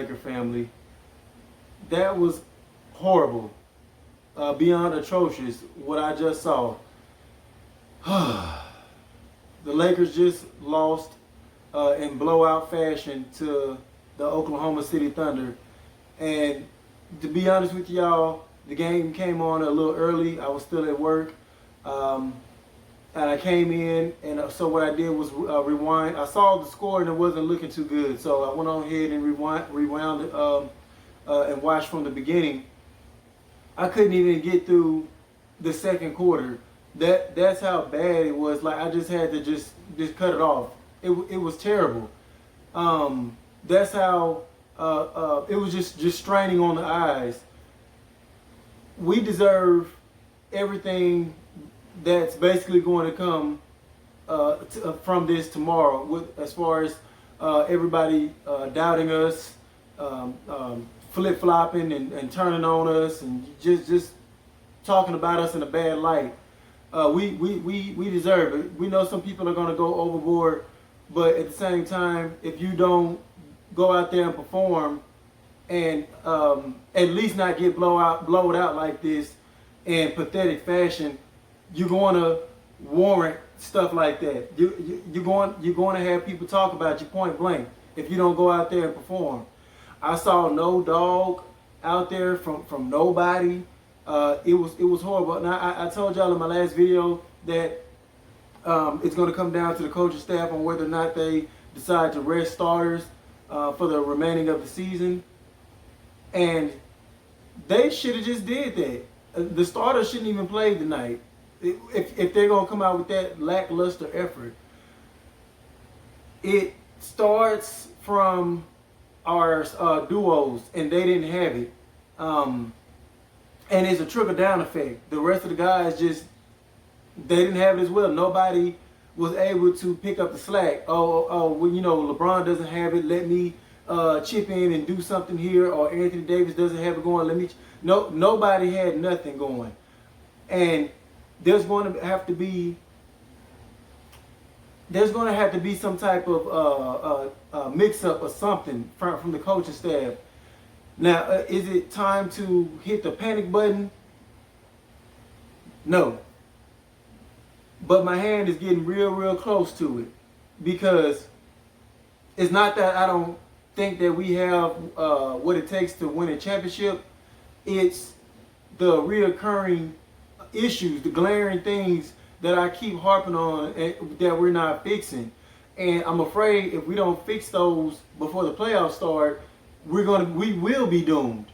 Laker family. That was horrible, beyond atrocious. What I just saw. The Lakers just lost in blowout fashion to the Oklahoma City Thunder. And to be honest with y'all, the game came on a little early. I was still at work. And I came in, and so what I did was rewind. I saw the score and it wasn't looking too good. So I went on ahead and rewound it and watched from the beginning. I couldn't even get through the second quarter. That's how bad it was. Like, I just had to just cut it off. It was terrible. That's how it was just straining on the eyes. We deserve everything that's basically going to come from this tomorrow. As far as everybody doubting us, flip flopping and turning on us, and just talking about us in a bad light. We deserve it. We know some people are going to go overboard, but at the same time, if you don't go out there and perform and at least not get blowed out like this in pathetic fashion, you're going to warrant stuff like that. You're going to have people talk about you point blank if you don't go out there and perform. I saw no dog out there from nobody. It was horrible. Now I told y'all in my last video that it's going to come down to the coaching staff on whether or not they decide to rest starters for the remaining of the season, and they should have just did that. The starters shouldn't even play tonight if they're going to come out with that lackluster effort. It starts from our duos, and they didn't have it. And it's a trickle-down effect. The rest of the guys they didn't have it as well. Nobody was able to pick up the slack. Well, LeBron doesn't have it. Let me chip in and do something here. Or Anthony Davis doesn't have it going. Nobody had nothing going. And there's going to have to be some type of mix-up or something from the coaching staff. Now, is it time to hit the panic button? No. But my hand is getting real close to it, because it's not that I don't think that we have what it takes to win a championship. It's the reoccurring issues, the glaring things that I keep harping on that we're not fixing. And I'm afraid if we don't fix those before the playoffs start, we will be doomed.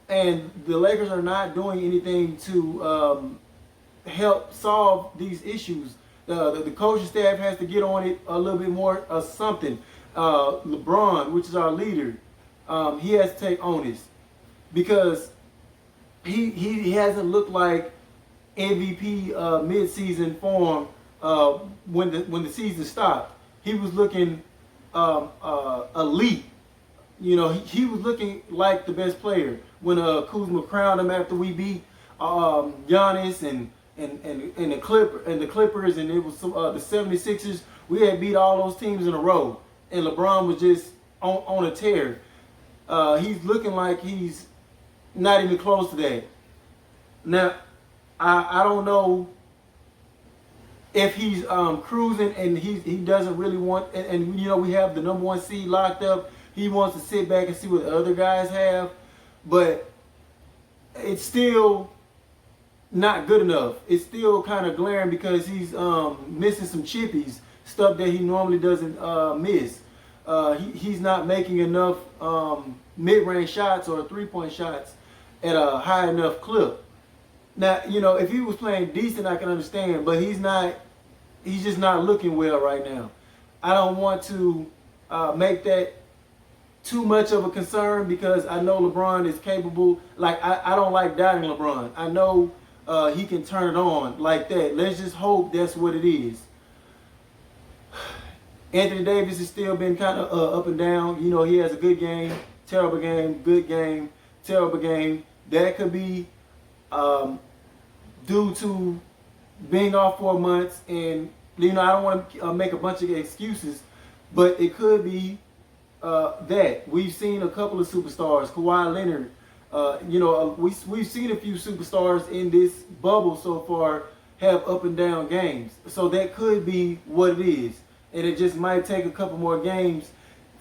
And the Lakers are not doing anything to help solve these issues. The coaching staff has to get on it a little bit more. Something. LeBron, which is our leader, he has to take onus, because he hasn't looked like MVP mid-season form when the season stopped. He was looking elite. He was looking like the best player when Kuzma crowned him after we beat Giannis and the Clippers, and it was the 76ers. We had beat all those teams in a row, and LeBron was just on a tear. He's looking like he's not even close to that. Now, I don't know if he's cruising and he doesn't really want, and we have the number 1 seed locked up. He wants to sit back and see what the other guys have, but it's still not good enough. It's still kind of glaring because he's missing some chippies, stuff that he normally doesn't miss. He's not making enough mid-range shots or three-point shots at a high enough clip. Now, if he was playing decent, I can understand, but he's not. He's just not looking well right now. I don't want to make that too much of a concern, because I know LeBron is capable. Like, I don't like doubting LeBron. I know he can turn it on like that. Let's just hope that's what it is. Anthony Davis has still been kind of up and down. He has a good game, terrible game, good game, terrible game. That could be due to being off 4 months, and I don't want to make a bunch of excuses, but it could be that. We've seen a couple of superstars, Kawhi Leonard. We've seen a few superstars in this bubble so far have up and down games. So that could be what it is. And it just might take a couple more games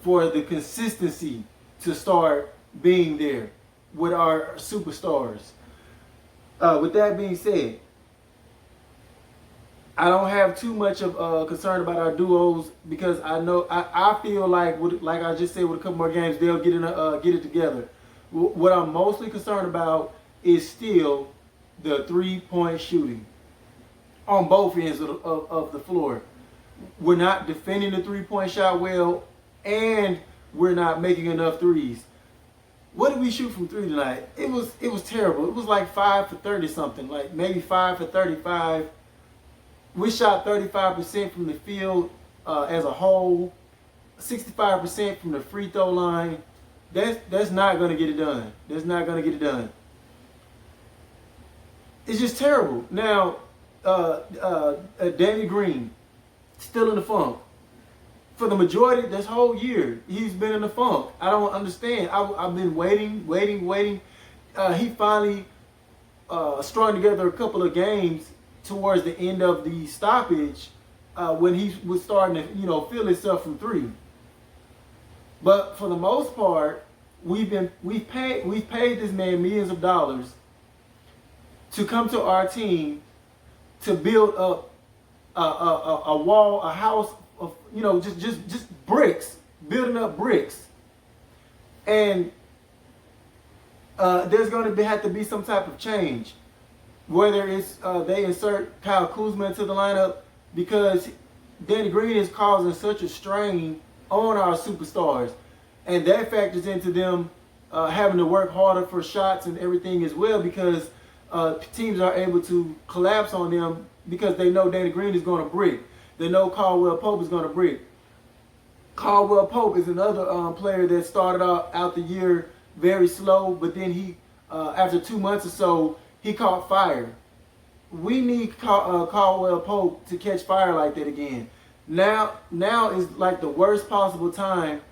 for the consistency to start being there with our superstars. With that being said, I don't have too much of concern about our duos because I feel like I just said, with a couple more games they'll get it together. What I'm mostly concerned about is still the 3-point shooting on both ends of the floor. We're not defending the 3-point shot well, and we're not making enough threes. What did we shoot from 3 tonight? It was terrible. It was like 5 for 30 something, like maybe 5 for 35. We shot 35% from the field as a whole, 65% from the free throw line. That's not going to get it done. That's not going to get it done. It's just terrible. Now, Danny Green, still in the funk. For the majority, this whole year, he's been in the funk. I don't understand. I've been waiting. He finally strung together a couple of games towards the end of the stoppage when he was starting to, feel himself from 3. But for the most part, we've paid this man millions of dollars to come to our team to build up a wall, a house of just bricks, building up bricks, and there's going to have to be some type of change. Whether it's they insert Kyle Kuzma into the lineup, because Danny Green is causing such a strain on our superstars, and that factors into them having to work harder for shots and everything as well, because teams are able to collapse on them because they know Danny Green is going to brick. They know Caldwell Pope is going to brick. Caldwell Pope is another player that started out the year very slow, but then he, after 2 months or so, he caught fire. We need Caldwell Pope to catch fire like that again. Now is like the worst possible time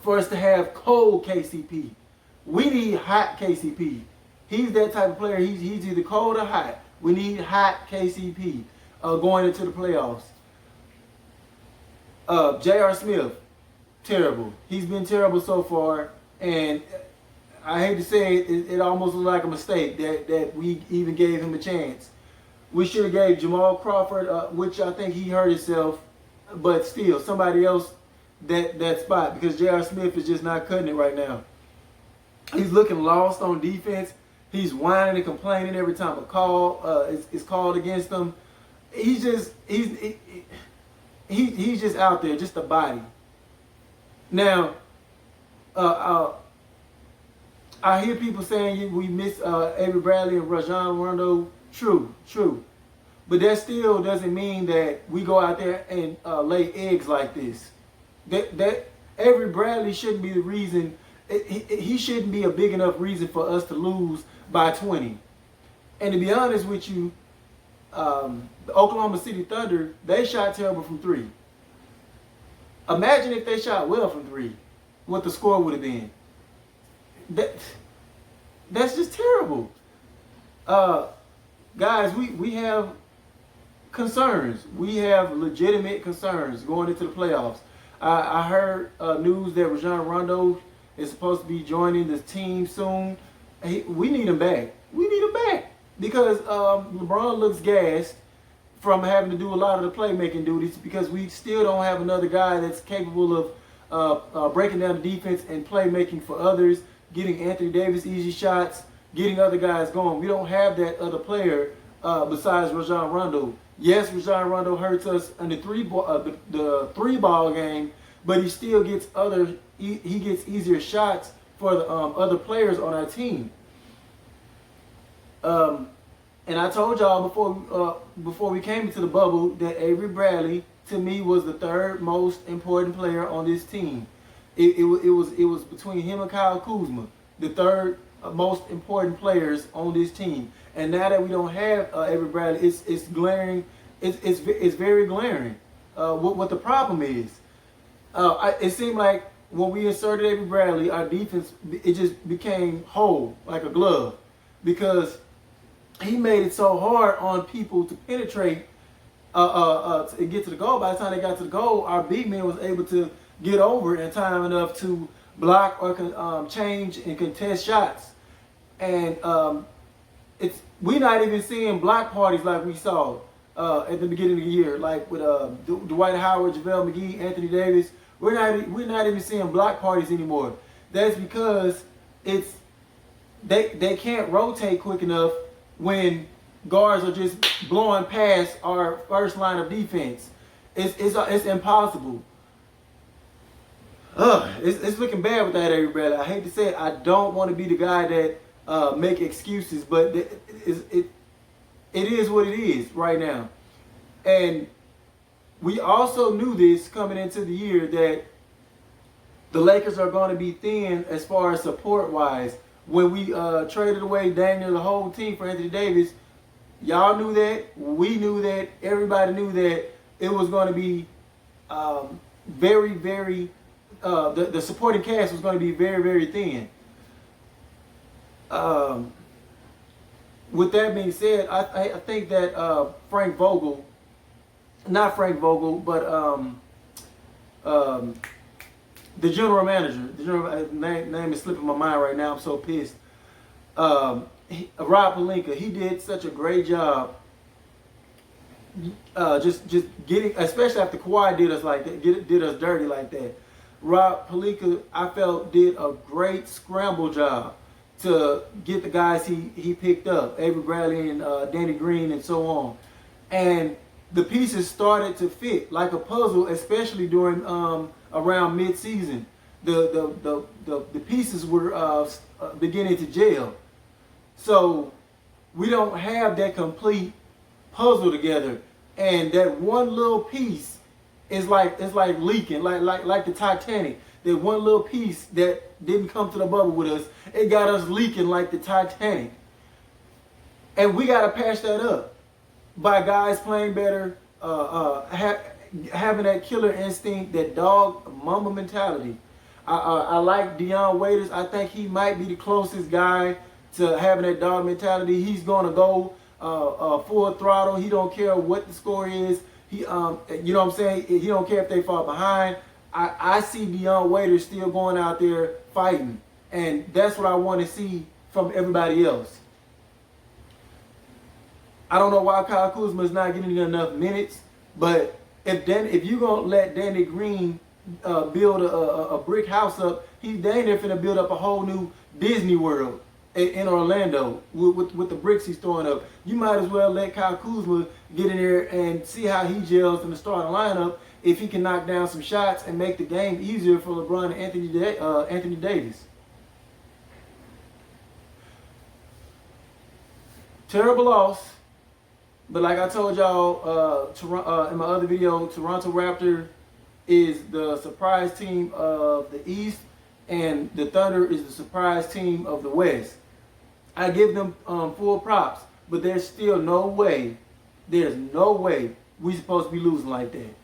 for us to have cold KCP. We need hot KCP. He's that type of player. He's either cold or hot. We need hot KCP going into the playoffs. J.R. Smith, terrible. He's been terrible so far, and I hate to say it, it almost looked like a mistake that we even gave him a chance. We should have gave Jamal Crawford, which I think he hurt himself, but still, somebody else that spot, because J.R. Smith is just not cutting it right now. He's looking lost on defense. He's whining and complaining every time a call is called against him. He's just out there, just a body. Now, I hear people saying we miss Avery Bradley and Rajon Rondo. True. But that still doesn't mean that we go out there and lay eggs like this. That Avery Bradley shouldn't be the reason. He shouldn't be a big enough reason for us to lose by 20. And to be honest with you, the Oklahoma City Thunder, they shot terrible from 3. Imagine if they shot well from 3, what the score would have been. That's just terrible. Guys, we have concerns. We have legitimate concerns going into the playoffs. I heard news that Rajon Rondo is supposed to be joining the team soon. We need him back. We need him back because LeBron looks gassed from having to do a lot of the playmaking duties, because we still don't have another guy that's capable of breaking down the defense and playmaking for others, getting Anthony Davis easy shots, getting other guys going. We don't have that other player besides Rajon Rondo. Yes, Rajon Rondo hurts us in the three ball game, but he still gets he gets easier shots for the other players on our team. And I told y'all before we came into the bubble that Avery Bradley, to me, was the third most important player on this team. It was between him and Kyle Kuzma, the third most important players on this team. And now that we don't have Avery Bradley, it's glaring. It's very glaring. What the problem is? It seemed like when we inserted Avery Bradley, our defense, it just became whole, like a glove, because he made it so hard on people to penetrate to get to the goal. By the time they got to the goal, our big man was able to get over in time enough to block or change and contest shots. And we're not even seeing block parties like we saw at the beginning of the year, like with Dwight Howard, JaVale McGee, Anthony Davis. We're not even seeing block parties anymore. That's because they can't rotate quick enough when guards are just blowing past our first line of defense. It's impossible. It's looking bad with that, everybody. I hate to say it. I don't want to be the guy that make excuses, but it is what it is right now. And we also knew this coming into the year, that the Lakers are going to be thin as far as support-wise. When we traded away Daniel, the whole team, for Anthony Davis, y'all knew that. We knew that. Everybody knew that it was going to be very, very, the supporting cast was going to be very, very thin. With that being said, I think that Frank Vogel, not Frank Vogel, but the general manager, name is slipping my mind right now. I'm so pissed. Rob Pelinka, he did such a great job. Just getting, especially after Kawhi did us like that, did us dirty like that. Rob Pelinka, I felt, did a great scramble job to get the guys he picked up, Avery Bradley and Danny Green and so on. And the pieces started to fit like a puzzle, especially during around mid-season. The pieces were beginning to gel. So we don't have that complete puzzle together, and that one little piece is like leaking, like the Titanic. That one little piece that didn't come to the bubble with us, it got us leaking like the Titanic. And we got to patch that up by guys playing better, having that killer instinct, that dog mama mentality. I like Dion Waiters. I think he might be the closest guy to having that dog mentality. He's going to go full throttle. He don't care what the score is. You know what I'm saying? He don't care if they fall behind. I see Dion Waiters still going out there fighting, and that's what I want to see from everybody else. I don't know why Kyle Kuzma is not getting enough minutes, but if you're gonna let Danny Green build a brick house up, he's dang near finna build up a whole new Disney World in Orlando with the bricks he's throwing up. You might as well let Kyle Kuzma get in there and see how he gels in the starting lineup, if he can knock down some shots and make the game easier for LeBron and Anthony Davis. Terrible loss, but like I told y'all in my other video, Toronto Raptor is the surprise team of the East, and the Thunder is the surprise team of the West. I give them full props, but there's still no way, we're supposed to be losing like that.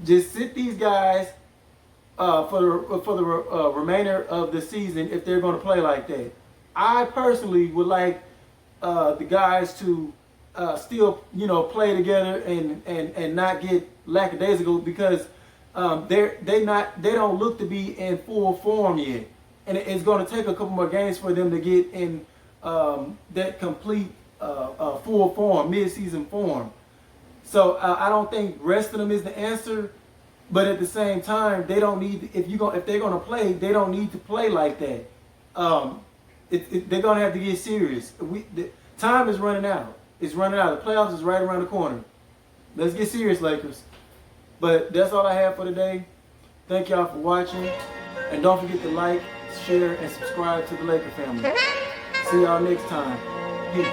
Just sit these guys for the remainder of the season if they're going to play like that. I personally would like the guys to still, play together and not get lackadaisical, because they don't look to be in full form yet, and it's going to take a couple more games for them to get in that complete full form, mid-season form. So I don't think resting them is the answer, but at the same time, they don't need, if they're going to play, they don't need to play like that. They're going to have to get serious. Time is running out. It's running out. The playoffs is right around the corner. Let's get serious, Lakers. But that's all I have for today. Thank y'all for watching, and don't forget to like, share, and subscribe to the Laker family. See y'all next time. Peace.